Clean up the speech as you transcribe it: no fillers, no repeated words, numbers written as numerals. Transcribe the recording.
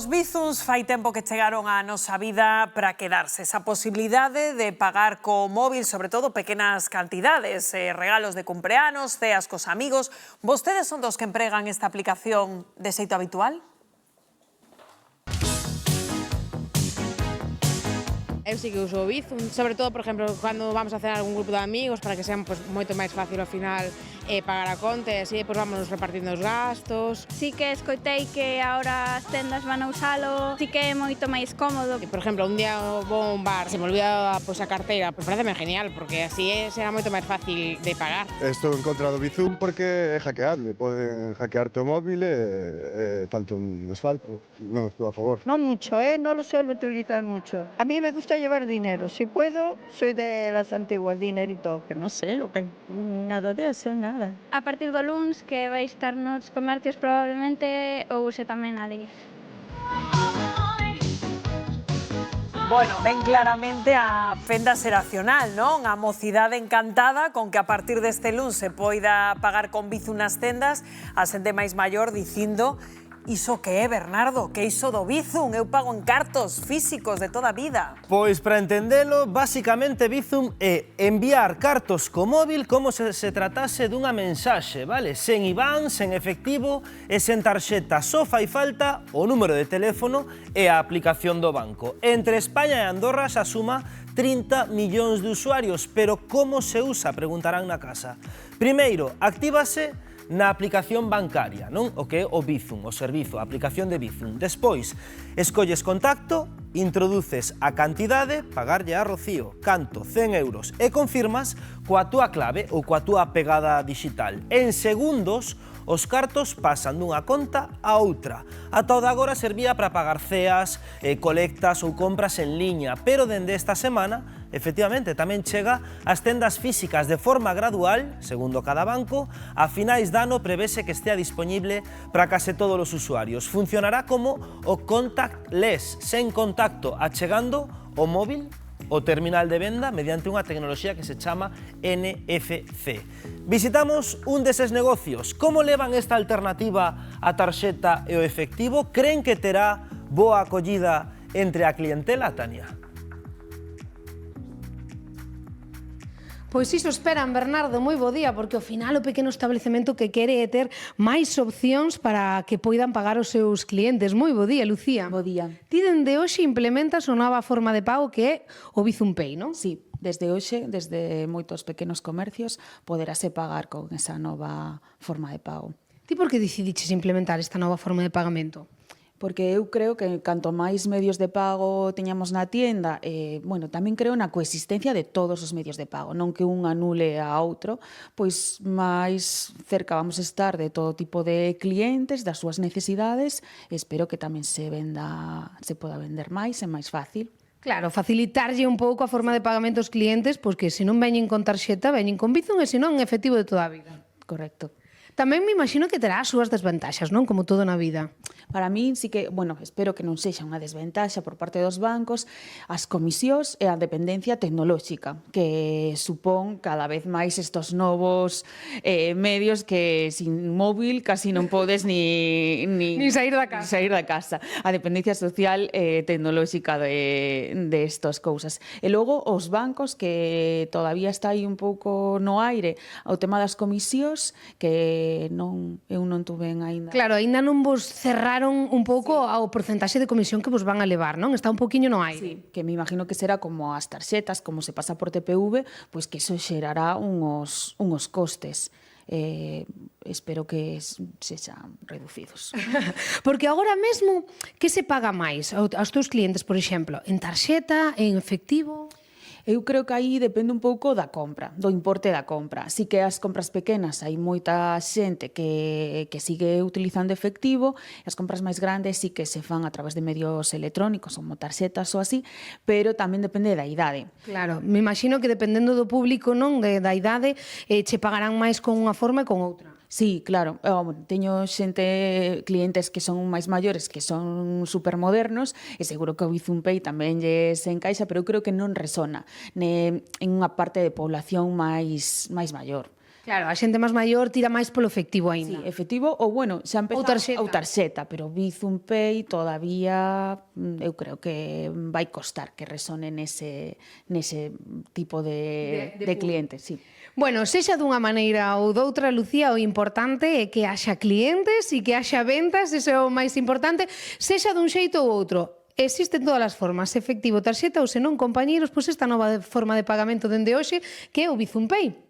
Os Bizuns fai tempo que chegaron á nosa vida para quedarse. Esa posibilidade de pagar co móvil, sobre todo pequenas cantidades, regalos de cumpleanos, ceas cos amigos. Vostedes son dos que empregan esta aplicación de xeito habitual? Eu sí que uso o Bizum, sobre todo, por exemplo, cando vamos a cenar algún grupo de amigos para que sea moito máis fácil ao final pagar a conta e así vamos repartindo os gastos. Sí que escoitei que ahora as tendas van a usalo, sí que é moito máis cómodo. Por exemplo, un día vou a un bar, se me olvida a carteira, pareceme genial, porque así será moito máis fácil de pagar. Estou en contra do Bizum porque é hackeable, poden hackearte o móvil e tanto un desfalco. Non estou a favor. No mucho, no lo suelo utilizar mucho. A mí me gusta llevar dinero, si puedo, soy de las antiguas, dinerito, que no sé, lo que nada de eso, nada. A partir do luns que vai estar nos comercios probablemente o use tamén ali. Bueno, ven claramente a fenda xeracional, non? A mocidade encantada con que a partir deste luns se poida pagar con Bizum nas tendas, a xente máis maior dicindo: iso que é, Bernardo? Que iso do Bizum? Eu pago en cartos físicos de toda a vida. Pois, para entendelo, basicamente Bizum é enviar cartos co móvil como se tratase dunha mensaxe, vale? Sen IBAN, sen efectivo e sen tarxeta. Só fai falta o número de teléfono e a aplicación do banco. Entre España e Andorra xa suma 30 millóns de usuarios, pero como se usa? Preguntarán na casa. Primeiro, actívase na aplicación bancaria, non? O que é o Bizum, o servizo, a aplicación de Bizum. Despois, escolles contacto, introduces a cantidade, pagarlle a Rocío, canto, 100 euros, e confirmas coa túa clave ou coa túa pegada digital. En segundos, os cartos pasan dunha conta a outra. Ata o de agora servía para pagar ceas, colectas ou compras en liña, pero dende esta semana, efectivamente, tamén chega ás tendas físicas de forma gradual, segundo cada banco. A finais de ano prevese que estea disponible para case todos os usuarios. Funcionará como o contactless, sen contacto, achegando o móvil o terminal de venda mediante unha tecnoloxía que se chama NFC. Visitamos un deses negocios. Como levan esta alternativa a tarxeta e o efectivo? Creen que terá boa acollida entre a clientela, Tania? Pois iso esperan, Bernardo, moi bo día, porque ao final o pequeno establecemento que quere é ter máis opcións para que poidan pagar os seus clientes. Moi bo día, Lucía. Bo día. Ti dende hoxe implementas unha nova forma de pago que é o Bizum Pay, non? Sí, desde hoxe, desde moitos pequenos comercios, poderase pagar con esa nova forma de pago. Ti por que decidiches implementar esta nova forma de pagamento? Porque eu creo que canto máis medios de pago teñamos na tienda, bueno, tamén creo na coexistencia de todos os medios de pago, non que un anule a outro, pois máis cerca vamos a estar de todo tipo de clientes, das súas necesidades, espero que tamén se poda vender máis e máis fácil. Claro, facilitarlle un pouco a forma de pagamento aos clientes, pois que se non veñen con tarxeta, veñen con Bizum e se non en efectivo de toda a vida. Correcto. Tamén me imagino que terá as súas desventaxas, non? Como todo na vida. Para min, sí que, bueno, espero que non sexa unha desventaxa por parte dos bancos, as comisións e a dependencia tecnolóxica, que supón cada vez máis estos novos medios que sin móvil casi non podes ni sair da casa. Sair da casa. A dependencia social e tecnolóxica de estas cousas. E logo, os bancos, que todavía está aí un pouco no aire, o tema das comisións, que eu non tuven aínda. Claro, aínda non vos cerraron un pouco ao porcentaxe de comisión que vos van a levar, non? Está un poquinho no aire. Sí, que me imagino que será como as tarxetas, como se pasa por TPV, pois que iso xerará uns costes. Espero que sexan reducidos. Porque agora mesmo, que se paga máis aos teus clientes, por exemplo? En tarxeta, en efectivo? Eu creo que aí depende un pouco da compra, do importe da compra. Si que as compras pequenas hai moita xente que sigue utilizando efectivo, e as compras máis grandes si que se fan a través de medios electrónicos, como tarxetas ou así, pero tamén depende da idade. Claro, me imagino que dependendo do público, non, da idade, che pagarán máis con unha forma e con outra. Sí, claro. Teño clientes que son máis maiores, que son supermodernos, e seguro que o Bizum Pay tamén lles encaixa, pero eu creo que non resona en unha parte de población máis maior. Claro, a xente máis maior tira máis polo efectivo Sí, aínda. efectivo, ou bueno, xa empezou tarxeta. ou tarxeta, pero Bizum Pay todavía eu creo que vai costar que resone nese tipo de cliente, sí. Bueno, sexa dunha maneira ou doutra, Lucía, o importante é que haxa clientes e que haxa ventas, iso é o máis importante, sexa dun xeito ou outro. Existen todas as formas, efectivo, tarxeta ou senón, compañeiros, pois esta nova forma de pagamento dende hoxe, que é o Bizum Pay.